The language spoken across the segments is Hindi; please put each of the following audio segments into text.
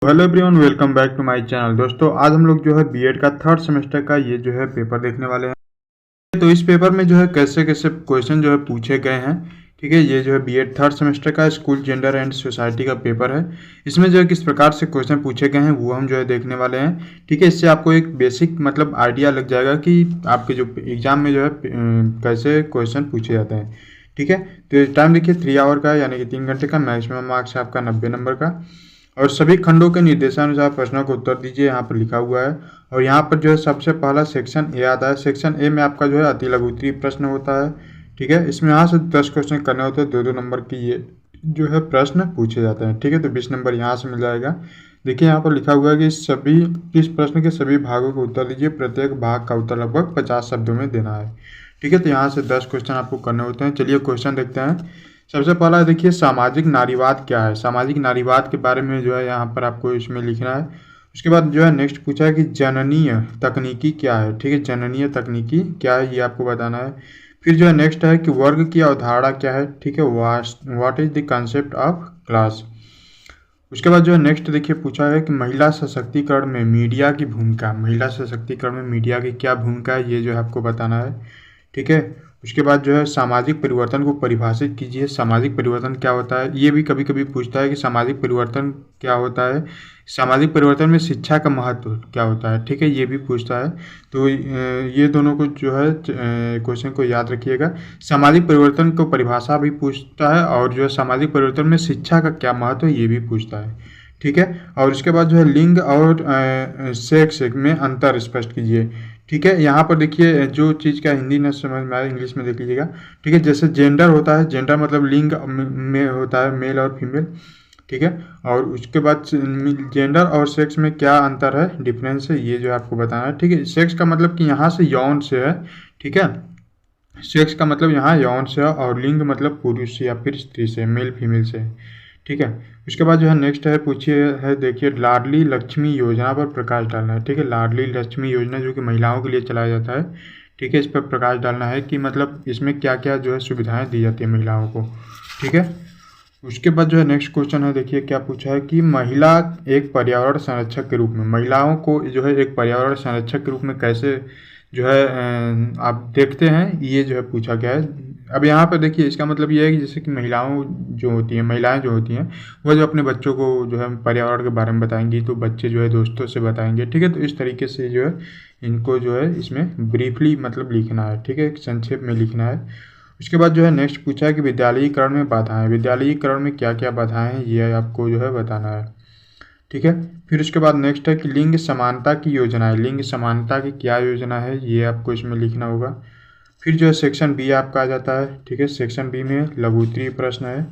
Hello everyone, welcome back to my channel. दोस्तों, आज हम लोग जो है बीएड का थर्ड सेमेस्टर का ये जो है पेपर देखने वाले हैं। तो इस पेपर में जो है कैसे कैसे क्वेश्चन जो है पूछे गए हैं। ठीक है, ये जो है बीएड थर्ड सेमेस्टर का स्कूल जेंडर एंड सोसाइटी का पेपर है। इसमें जो है किस प्रकार से क्वेश्चन पूछे गए हैं वो हम जो है देखने वाले हैं। ठीक है, इससे आपको एक बेसिक मतलब आइडिया लग जाएगा कि आपके जो एग्जाम में जो है कैसे क्वेश्चन पूछे जाते हैं। ठीक है, तो टाइम देखिए 3 आवर का, यानी कि 3 घंटे का। मैक्सिमम मार्क्स है आपका 90 नंबर का। और सभी खंडों के निर्देशानुसार प्रश्नों को उत्तर दीजिए, यहाँ पर लिखा हुआ है। और यहाँ पर जो है सबसे पहला सेक्शन ए आता है। सेक्शन ए में आपका जो है अति लघु उत्तरीय प्रश्न होता है। ठीक है, इसमें यहाँ से 10 क्वेश्चन करने होते हैं, 2-2 नंबर की ये जो है प्रश्न पूछे जाते हैं। ठीक है, तो 20 नंबर यहाँ से मिल जाएगा। देखिए यहाँ पर लिखा हुआ है कि इस प्रश्न के सभी भागों को उत्तर दीजिए, प्रत्येक भाग का उत्तर लगभग 50 शब्दों में देना है। ठीक है, तो यहाँ से 10 क्वेश्चन आपको करने होते हैं। चलिए क्वेश्चन देखते हैं। सबसे पहला देखिए, सामाजिक नारीवाद क्या है। सामाजिक नारीवाद के बारे में जो है यहाँ पर आपको इसमें लिखना है। उसके बाद जो है नेक्स्ट पूछा है कि जननीय तकनीकी क्या है। ठीक है, जननीय तकनीकी क्या है ये आपको बताना है। फिर जो है नेक्स्ट है कि वर्ग की अवधारणा क्या है। ठीक है, what is the concept of class. उसके बाद जो है नेक्स्ट देखिए पूछा है कि महिला सशक्तिकरण में मीडिया की भूमिका। महिला सशक्तिकरण में मीडिया की क्या भूमिका है ये जो है आपको बताना है। ठीक है, उसके बाद जो है सामाजिक परिवर्तन को परिभाषित कीजिए। सामाजिक परिवर्तन क्या होता है, ये भी कभी कभी पूछता है कि सामाजिक परिवर्तन क्या होता है। सामाजिक परिवर्तन में शिक्षा का महत्व क्या होता है। ठीक है, ये भी पूछता है। तो ये दोनों को जो है क्वेश्चन को याद रखिएगा। सामाजिक परिवर्तन को परिभाषा भी पूछता है, और जो है सामाजिक परिवर्तन में शिक्षा का क्या महत्व है ये भी पूछता है। ठीक है, और उसके बाद जो है लिंग और सेक्स में अंतर स्पष्ट कीजिए। ठीक है, यहाँ पर देखिए जो चीज़ का हिंदी न समझ में आए इंग्लिश में देख लीजिएगा। ठीक है, जैसे जेंडर होता है, जेंडर मतलब लिंग में होता है, मेल और फीमेल। ठीक है, और उसके बाद जेंडर और सेक्स में क्या अंतर है, डिफरेंस है, ये जो आपको बताना है। ठीक है, सेक्स का मतलब कि यहाँ से यौन से है। ठीक है, सेक्स का मतलब यहाँ यौन से है, और लिंग मतलब पुरुष या फिर स्त्री से, मेल फीमेल से। ठीक है, उसके बाद जो है नेक्स्ट है पूछिए है देखिए, लाडली लक्ष्मी योजना पर प्रकाश डालना है। ठीक है, लाडली लक्ष्मी योजना जो कि महिलाओं के लिए चलाया जाता है। ठीक है, इस पर प्रकाश डालना है कि मतलब इसमें क्या क्या जो है सुविधाएं दी जाती है महिलाओं को। ठीक है, उसके बाद जो है नेक्स्ट क्वेश्चन है देखिए क्या पूछा है कि महिला एक पर्यावरण संरक्षक के रूप में, महिलाओं को जो है एक पर्यावरण संरक्षक के रूप में कैसे जो है आप देखते हैं, ये जो है पूछा गया है। अब यहाँ पर देखिए इसका मतलब ये है कि जैसे कि महिलाएं जो होती हैं वो जो अपने बच्चों को जो है पर्यावरण के बारे में बताएंगी, तो बच्चे जो है दोस्तों से बताएंगे। ठीक है, तो इस तरीके से जो है इनको जो है इसमें ब्रीफली मतलब लिखना है। ठीक है, संक्षेप में लिखना है। उसके बाद जो है नेक्स्ट पूछा है कि विद्यालयीकरण में बाधाएं। विद्यालयीकरण में क्या क्या बाधाएं हैं ये आपको जो है बताना है। ठीक है, फिर उसके बाद नेक्स्ट है कि लिंग समानता की योजनाएं। लिंग समानता की क्या योजना है ये आपको इसमें लिखना होगा। फिर जो है सेक्शन बी आपका आ जाता है। ठीक है, सेक्शन बी में लघु उत्तरीय प्रश्न है।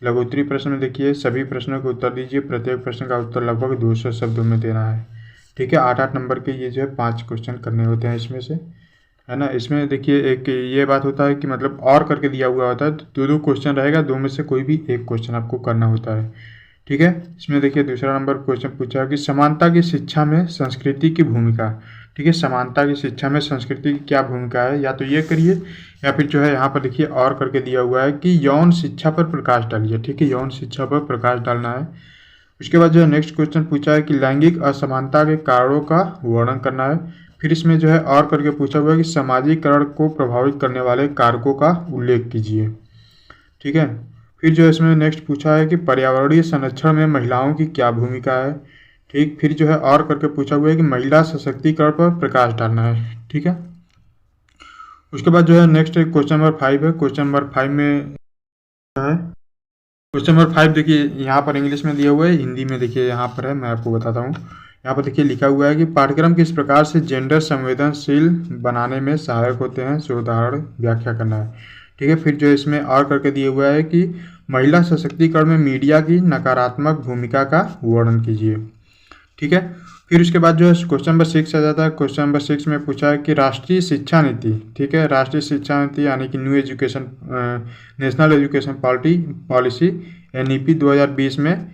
लघु उत्तरीय प्रश्न में देखिए सभी प्रश्नों को उत्तर दीजिए, प्रत्येक प्रश्न का उत्तर लगभग 200 शब्दों में देना है। ठीक है, 8-8 नंबर के ये जो है 5 क्वेश्चन करने होते हैं इसमें से, है ना। इसमें देखिए एक ये बात होता है कि मतलब और करके दिया हुआ होता है, तो 2-2 क्वेश्चन रहेगा, 2 में से कोई भी एक क्वेश्चन आपको करना होता है। ठीक है, इसमें देखिए दूसरा नंबर क्वेश्चन पूछा है कि समानता की शिक्षा में संस्कृति की भूमिका। ठीक है, समानता की शिक्षा में संस्कृति की क्या भूमिका है, या तो ये करिए या फिर जो है यहाँ पर देखिए और करके दिया हुआ है कि यौन शिक्षा पर प्रकाश डालिए। ठीक है, यौन शिक्षा पर प्रकाश डालना है। उसके बाद जो है नेक्स्ट क्वेश्चन पूछा है कि लैंगिक असमानता के कारणों का वर्णन करना है। फिर इसमें जो है और करके पूछा हुआ है कि समाजीकरण को प्रभावित करने वाले कारकों का उल्लेख कीजिए। ठीक है, फिर जो इसमें नेक्स्ट पूछा है कि पर्यावरणीय संरक्षण में महिलाओं की क्या भूमिका है। ठीक, फिर जो है और करके पूछा हुआ है कि महिला सशक्तिकरण पर प्रकाश डालना है। ठीक है, उसके बाद जो है नेक्स्ट क्वेश्चन नंबर 5 है। क्वेश्चन नंबर 5 में है, क्वेश्चन नंबर 5 देखिए यहाँ पर इंग्लिश में दिया हुआ है, हिंदी में देखिए यहाँ पर है, मैं आपको बताता हूँ। यहाँ पर देखिए लिखा हुआ है कि पाठ्यक्रम किस प्रकार से जेंडर संवेदनशील बनाने में सहायक होते हैं, सो उदाहरण व्याख्या करना है। ठीक है, फिर जो इसमें और करके दिया हुआ है कि महिला सशक्तिकरण में मीडिया की नकारात्मक भूमिका का वर्णन कीजिए। ठीक है, फिर उसके बाद जो है क्वेश्चन नंबर 6 आ जाता है। क्वेश्चन नंबर 6 में पूछा है कि राष्ट्रीय शिक्षा नीति। ठीक है, राष्ट्रीय शिक्षा नीति यानी कि नेशनल एजुकेशन पॉलिसी NEP 2020 में,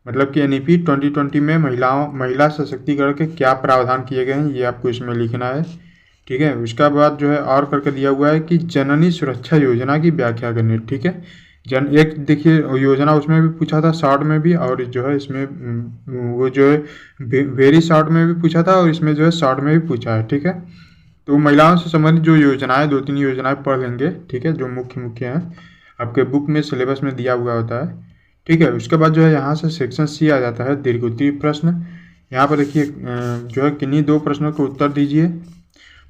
मतलब कि NEP 2020 में महिला सशक्तिकरण के क्या प्रावधान किए गए हैं ये आपको इसमें लिखना है। ठीक है, उसके बाद जो है और करके दिया हुआ है कि जननी सुरक्षा योजना की व्याख्या करनी है। ठीक है, जन एक देखिए योजना उसमें भी पूछा था शॉर्ट में भी, और जो है इसमें वो जो है वेरी शॉर्ट में भी पूछा था, और इसमें जो है शॉर्ट में भी पूछा है। ठीक है, तो महिलाओं से संबंधित जो योजनाएं 2-3 योजनाएं पढ़ लेंगे। ठीक है, जो मुख्य मुख्य हैं आपके बुक में सिलेबस में दिया हुआ होता है। ठीक है, उसके बाद जो है यहाँ से सेक्शन सी आ जाता है, दीर्घोत्तरीय प्रश्न। यहाँ पर देखिए जो है किन्हीं 2 प्रश्नों के उत्तर दीजिए।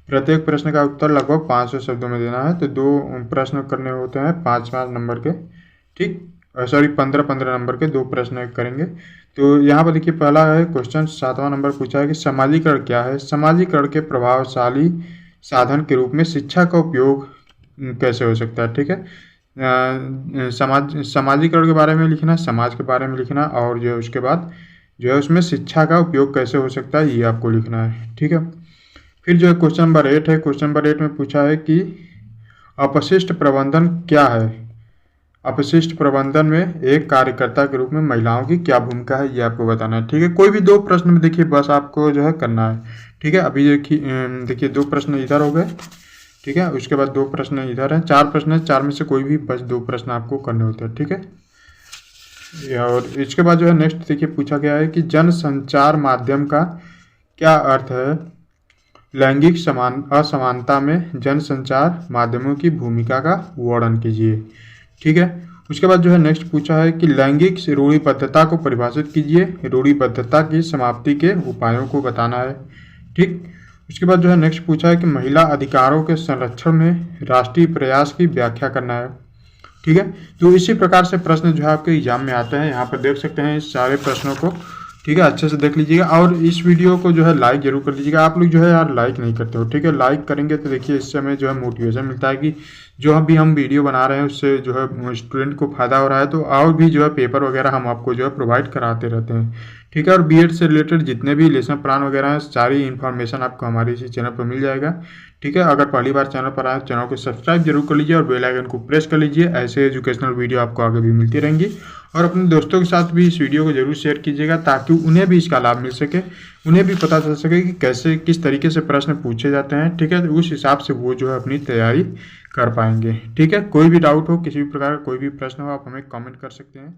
प्रत्येक प्रश्न का उत्तर लगभग 500 शब्दों में देना है। तो 2 प्रश्न करने होते हैं 5-5 नंबर के। ठीक, सॉरी 15-15 नंबर के 2 प्रश्न करेंगे। तो यहाँ पर देखिए पहला है क्वेश्चन 7वां नंबर पूछा है कि समाजीकरण क्या है। समाजीकरण के प्रभावशाली साधन के रूप में शिक्षा का उपयोग कैसे हो सकता है। ठीक है, समाजीकरण के बारे में लिखना, समाज के बारे में लिखना, और जो उसके बाद जो है उसमें शिक्षा का उपयोग कैसे हो सकता है ये आपको लिखना है। ठीक है, फिर जो है क्वेश्चन नंबर 8 है। क्वेश्चन नंबर 8 में पूछा है कि अपशिष्ट प्रबंधन क्या है। अपशिष्ट प्रबंधन में एक कार्यकर्ता के रूप में महिलाओं की क्या भूमिका है ये आपको बताना है। ठीक है, कोई भी 2 प्रश्न में देखिए बस आपको जो है करना है। ठीक है, अभी देखिए 2 प्रश्न इधर हो गए। ठीक है, उसके बाद 2 प्रश्न इधर हैं, 4 प्रश्न है, 4 में से कोई भी बस 2 प्रश्न आपको करने होते हैं। ठीक है, और इसके बाद जो है नेक्स्ट देखिए पूछा गया है कि जन संचार माध्यम का क्या अर्थ है। लैंगिक असमानता में जनसंचार माध्यमों की भूमिका का वर्णन कीजिए। ठीक है, उसके बाद जो है नेक्स्ट पूछा है कि लैंगिक रूढ़िबद्धता को परिभाषित कीजिए। रूढ़िबद्धता की समाप्ति के उपायों को बताना है। ठीक, उसके बाद जो है नेक्स्ट पूछा है कि महिला अधिकारों के संरक्षण में राष्ट्रीय प्रयास की व्याख्या करना है। ठीक है, तो इसी प्रकार से प्रश्न जो है आपके एग्जाम में आते हैं। यहाँ पर देख सकते हैं इस सारे प्रश्नों को। ठीक है, अच्छे से देख लीजिएगा, और इस वीडियो को जो है लाइक जरूर कर लीजिएगा। आप लोग जो है यार लाइक नहीं करते हो। ठीक है, लाइक करेंगे तो देखिए इससे हमें जो है मोटिवेशन मिलता है कि जो अभी हम वीडियो बना रहे हैं उससे जो है स्टूडेंट को फायदा हो रहा है, तो और भी जो है पेपर वगैरह हम आपको जो है प्रोवाइड कराते रहते हैं। ठीक है, और बीएड से रिलेटेड जितने भी लेसन प्लान वगैरह हैं सारी इन्फॉर्मेशन आपको हमारे इसी चैनल पर मिल जाएगा। ठीक है, अगर पहली बार चैनल पर आए तो चैनल को सब्सक्राइब जरूर कर लीजिए और बेल आइकन को प्रेस कर लीजिए। ऐसे एजुकेशनल वीडियो आपको आगे भी मिलती रहेंगी, और अपने दोस्तों के साथ भी इस वीडियो को जरूर शेयर कीजिएगा ताकि उन्हें भी इसका लाभ मिल सके, उन्हें भी पता चल सके कि कैसे किस तरीके से प्रश्न पूछे जाते हैं। ठीक है, तो उस हिसाब से वो जो है अपनी तैयारी कर पाएंगे। ठीक है, कोई भी डाउट हो, किसी भी प्रकार का कोई भी प्रश्न हो, आप हमें कमेंट कर सकते हैं।